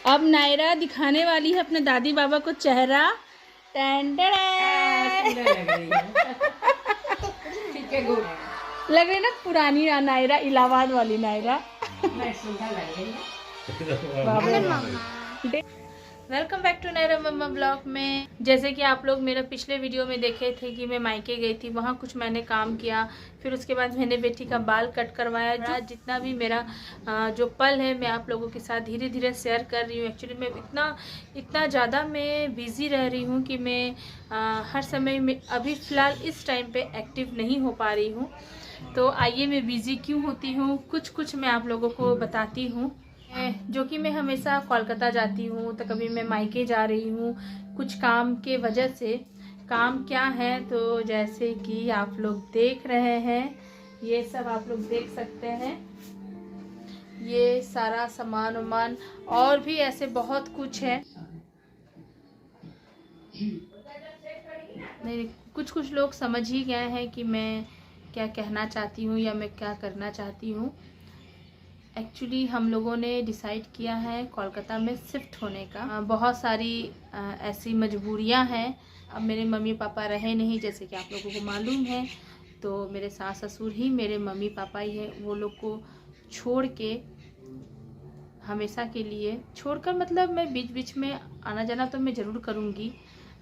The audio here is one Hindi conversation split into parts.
अब नायरा दिखाने वाली है अपने दादी बाबा को चेहरा। लग रही ना पुरानी नायरा, इलाहाबाद वाली Naira. Welcome back to Naira mama blog में। जैसे कि आप लोग मेरा पिछले वीडियो में देखे थे कि मैं मायके गई थी, वहाँ कुछ मैंने काम किया, फिर उसके बाद मैंने बेटी का बाल कट करवाया। जो जितना भी मेरा जो पल है मैं आप लोगों के साथ धीरे धीरे शेयर कर रही हूँ। एक्चुअली मैं इतना ज़्यादा मैं बिज़ी रह रही हूँ कि मैं हर समय में अभी फ़िलहाल इस टाइम पे एक्टिव नहीं हो पा रही हूँ। तो आइए मैं बिज़ी क्यों होती हूँ, कुछ मैं आप लोगों को बताती हूँ। जो कि मैं हमेशा कोलकाता जाती हूँ तो कभी मैं मायके जा रही हूँ कुछ काम के वजह से। काम क्या है तो जैसे कि आप लोग देख रहे हैं, ये सब आप लोग देख सकते हैं, ये सारा सामान वामान और भी ऐसे बहुत कुछ है। नहीं, कुछ लोग समझ ही गए हैं कि मैं क्या कहना चाहती हूँ या मैं क्या करना चाहती हूँ। एक्चुअली हम लोगों ने डिसाइड किया है कोलकाता में शिफ्ट होने का। बहुत सारी ऐसी मजबूरियां हैं। अब मेरे मम्मी पापा रहे नहीं, जैसे कि आप लोगों को मालूम है, तो मेरे सास ससुर ही मेरे मम्मी पापा ही है। वो लोग को छोड़ के हमेशा के लिए छोड़कर, मतलब मैं बीच बीच में आना जाना तो मैं ज़रूर करूँगी,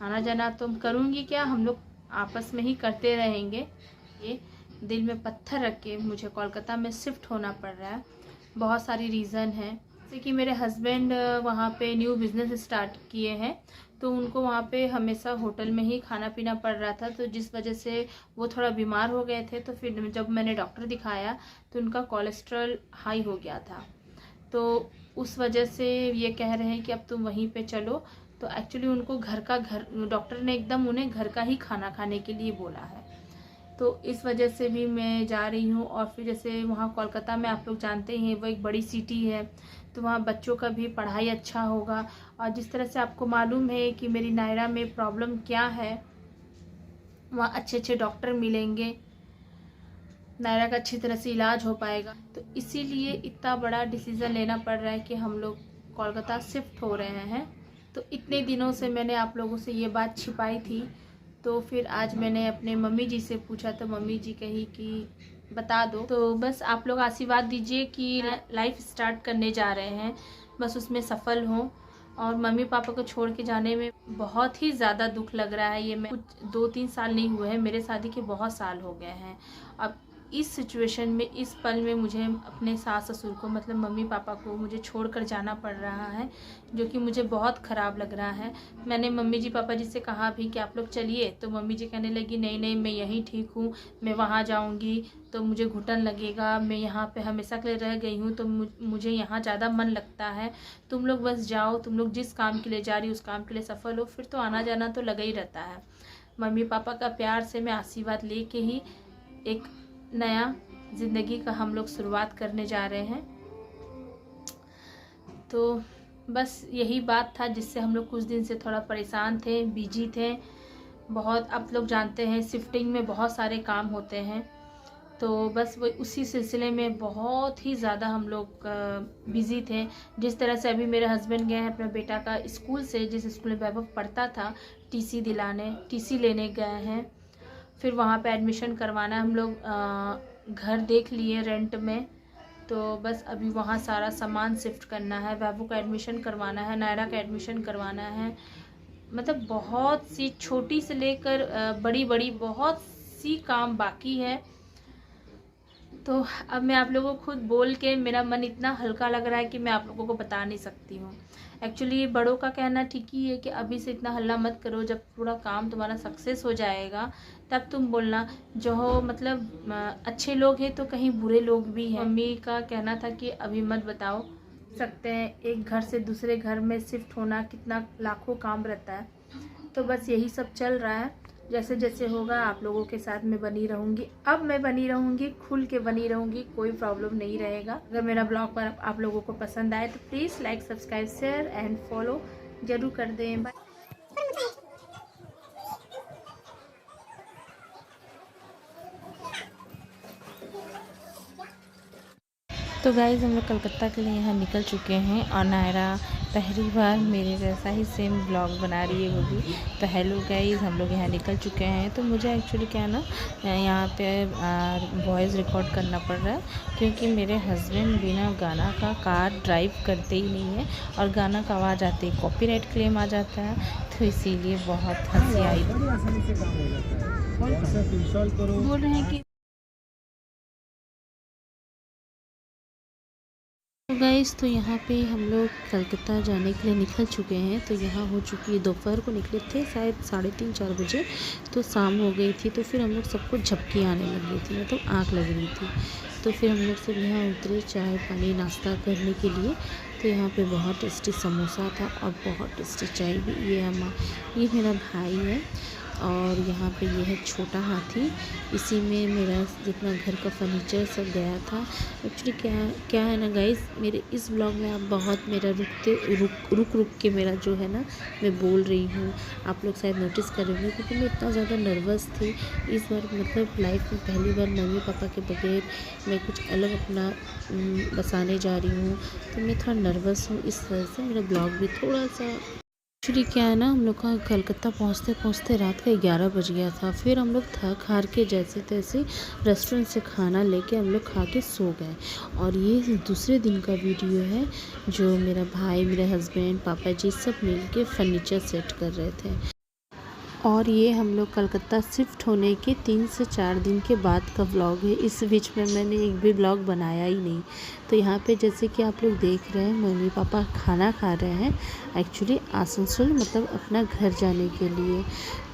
आना जाना तो करूँगी, क्या हम लोग आपस में ही करते रहेंगे। ये दिल में पत्थर रख के मुझे कोलकाता में शिफ्ट होना पड़ रहा है। बहुत सारी रीज़न है, जैसे कि मेरे हस्बैंड वहाँ पे न्यू बिज़नेस स्टार्ट किए हैं, तो उनको वहाँ पे हमेशा होटल में ही खाना पीना पड़ रहा था, तो जिस वजह से वो थोड़ा बीमार हो गए थे। तो फिर जब मैंने डॉक्टर दिखाया तो उनका कोलेस्ट्रॉल हाई हो गया था, तो उस वजह से ये कह रहे हैं कि अब तुम वहीं पे चलो। तो एक्चुअली उनको घर डॉक्टर ने एकदम उन्हें घर का ही खाना खाने के लिए बोला है, तो इस वजह से भी मैं जा रही हूँ। और फिर जैसे वहाँ कोलकाता में आप लोग जानते हैं वो एक बड़ी सिटी है, तो वहाँ बच्चों का भी पढ़ाई अच्छा होगा। और जिस तरह से आपको मालूम है कि मेरी नायरा में प्रॉब्लम क्या है, वहाँ अच्छे डॉक्टर मिलेंगे, नायरा का अच्छी तरह से इलाज हो पाएगा। तो इसीलिए इतना बड़ा डिसीज़न लेना पड़ रहा है कि हम लोग कोलकाता शिफ्ट हो रहे हैं। तो इतने दिनों से मैंने आप लोगों से ये बात छिपाई थी, तो फिर आज मैंने अपने मम्मी जी से पूछा तो मम्मी जी कही कि बता दो। तो बस आप लोग आशीर्वाद दीजिए कि लाइफ स्टार्ट करने जा रहे हैं, बस उसमें सफल हों। और मम्मी पापा को छोड़ के जाने में बहुत ही ज़्यादा दुख लग रहा है। ये मैं कुछ 2-3 साल नहीं हुए हैं, मेरे शादी के बहुत साल हो गए हैं। अब इस सिचुएशन में, इस पल में मुझे अपने सास ससुर को, मतलब मम्मी पापा को मुझे छोड़कर जाना पड़ रहा है, जो कि मुझे बहुत ख़राब लग रहा है। मैंने मम्मी जी पापा जी से कहा भी कि आप लोग चलिए, तो मम्मी जी कहने लगी नहीं मैं यहीं ठीक हूँ, मैं वहाँ जाऊँगी तो मुझे घुटन लगेगा, मैं यहाँ पे हमेशा के लिए रह गई हूँ तो मुझे यहाँ ज़्यादा मन लगता है, तुम लोग बस जाओ, तुम लोग जिस काम के लिए जा रही हो उस काम के लिए सफल हो, फिर तो आना जाना तो लगा ही रहता है। मम्मी पापा का प्यार से मैं आशीर्वाद लेके ही एक नया ज़िंदगी का हम लोग शुरुआत करने जा रहे हैं। तो बस यही बात था जिससे हम लोग कुछ दिन से थोड़ा परेशान थे, बिजी थे बहुत। आप लोग जानते हैं शिफ्टिंग में बहुत सारे काम होते हैं, तो बस वो उसी सिलसिले में बहुत ही ज़्यादा हम लोग बिज़ी थे। जिस तरह से अभी मेरे हस्बैंड गए हैं अपने बेटा का स्कूल से, जिस स्कूल में वैभव पढ़ता था, टीसी लेने गए हैं, फिर वहाँ पे एडमिशन करवाना। हम लोग घर देख लिए रेंट में, तो बस अभी वहाँ सारा सामान शिफ्ट करना है, वैभव का एडमिशन करवाना है, नायरा का एडमिशन करवाना है। मतलब बहुत सी, छोटी से लेकर बड़ी बहुत सी काम बाकी है। तो अब मैं आप लोगों को खुद बोल के मेरा मन इतना हल्का लग रहा है कि मैं आप लोगों को बता नहीं सकती हूँ। एक्चुअली बड़ों का कहना ठीक ही है कि अभी से इतना हल्ला मत करो, जब पूरा काम तुम्हारा सक्सेस हो जाएगा तब तुम बोलना। जो हो मतलब अच्छे लोग हैं तो कहीं बुरे लोग भी हैं। मम्मी का कहना था कि अभी मत बताओ, सकते हैं एक घर से दूसरे घर में शिफ्ट होना कितना लाखों काम रहता है। तो बस यही सब चल रहा है, जैसे जैसे होगा आप लोगों के साथ मैं बनी रहूँगी। अब मैं बनी रहूँगी, खुल के बनी रहूँगी, कोई प्रॉब्लम नहीं रहेगा। अगर मेरा ब्लॉग पर आप लोगों को पसंद आए तो please like, subscribe, share and follow ज़रूर कर दें। बाय। तो गाइज़ हम लोग कलकत्ता के लिए यहाँ निकल चुके हैं और नायरा पहली बार मेरे जैसा ही सेम ब्लॉग बना रही है वो भी। तो हेलो गाइस, हम लोग यहाँ निकल चुके हैं। तो मुझे एक्चुअली क्या है ना, यहाँ पे वॉइस रिकॉर्ड करना पड़ रहा है क्योंकि मेरे हस्बैंड बिना गाना का कार ड्राइव करते ही नहीं है, और गाना का आवाज़ आते ही कॉपीराइट क्लेम आ जाता है। तो इसीलिए बहुत हंसी आई। बोल रहे हैं कि तो गाइस, तो यहाँ पे हम लोग कलकत्ता जाने के लिए निकल चुके हैं। तो यहाँ हो चुकी है, दोपहर को निकले थे शायद 3:30-4 बजे, तो शाम हो गई थी। तो फिर हम लोग सबको झपकी आने लग गई थी, मतलब आँख लग रही थी। तो फिर हम लोग सब यहाँ उतरे चाय पानी नाश्ता करने के लिए। तो यहाँ पे बहुत टेस्टी समोसा था और बहुत टेस्टी चाय भी। ये मेरा भाई है, और यहाँ पे ये है छोटा हाथी। इसी में मेरा जितना घर का फर्नीचर सब गया था। एक्चुअली क्या है ना गाइस, मेरे इस ब्लॉग में आप बहुत मेरा रुक के मेरा जो है ना मैं बोल रही हूँ, आप लोग शायद नोटिस कर रहे होंगे, क्योंकि मैं इतना ज़्यादा नर्वस थी इस बार। मतलब लाइफ में पहली बार मम्मी पापा के बगैर मैं कुछ अलग अपना बसाने जा रही हूँ। तो मैं थोड़ा नर्वस हूँ, इस वजह से मेरा ब्लॉग भी थोड़ा सा। एक्चुअली क्या है ना, हम लोग का कलकत्ता पहुँचते रात का 11 बज गया था। फिर हम लोग थक हार के जैसे तैसे रेस्टोरेंट से खाना लेके हम लोग खा के सो गए। और ये दूसरे दिन का वीडियो है, जो मेरा भाई, मेरे हस्बैंड, पापा जी सब मिल के फर्नीचर सेट कर रहे थे। और ये हम लोग कलकत्ता शिफ्ट होने के 3 से 4 दिन के बाद का व्लॉग है। इस बीच में मैंने एक भी व्लॉग बनाया ही नहीं। तो यहाँ पे जैसे कि आप लोग देख रहे हैं, मम्मी पापा खाना खा रहे हैं एक्चुअली आसनसोल, मतलब अपना घर जाने के लिए।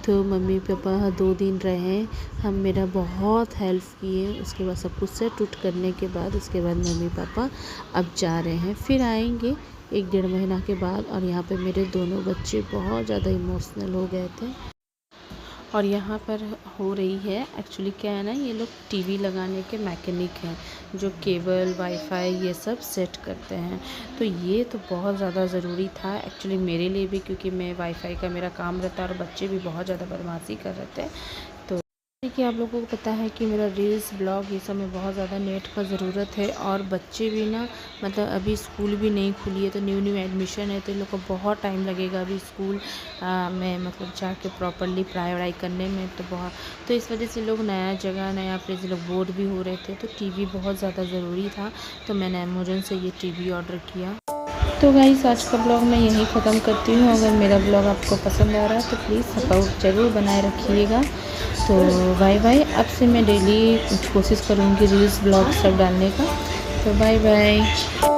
तो मम्मी पापा 2 दिन रहे, हम मेरा बहुत हेल्प किए। उसके बाद सब कुछ सेट उट करने के बाद उसके बाद मम्मी पापा अब जा रहे हैं, फिर आएंगे 1-1.5 महीना के बाद। और यहाँ पे मेरे दोनों बच्चे बहुत ज़्यादा इमोशनल हो गए थे। और यहाँ पर हो रही है, एक्चुअली क्या है ना, ये लोग टीवी लगाने के मैकेनिक हैं, जो केबल वाईफाई ये सब सेट करते हैं। तो ये तो बहुत ज़्यादा ज़रूरी था एक्चुअली मेरे लिए भी, क्योंकि मैं वाईफाई का मेरा काम रहता है और बच्चे भी बहुत ज़्यादा बदमाशी कर रहे थे। तो कि आप लोगों को पता है कि मेरा रील्स ब्लॉग ये सब में बहुत ज़्यादा नेट का ज़रूरत है। और बच्चे भी ना, मतलब अभी स्कूल भी नहीं खुली है, तो न्यू एडमिशन है, तो इन लोग को बहुत टाइम लगेगा अभी स्कूल में मतलब जाके प्रॉपरली पढ़ाई करने में। तो इस वजह से लोग नया जगह नया प्लेस लोग बोर भी हो रहे थे। तो टीवी बहुत ज़्यादा ज़रूरी था, तो मैंने अमेज़न से ये टीवी ऑर्डर किया। तो गाइस, आज का ब्लॉग मैं यहीं ख़त्म करती हूँ। अगर मेरा ब्लॉग आपको पसंद आ रहा है तो प्लीज़ सपोर्ट ज़रूर बनाए रखिएगा। तो बाय बाय। अब से मैं डेली कोशिश करूँगी रील्स ब्लॉग सब डालने का। तो बाय बाय।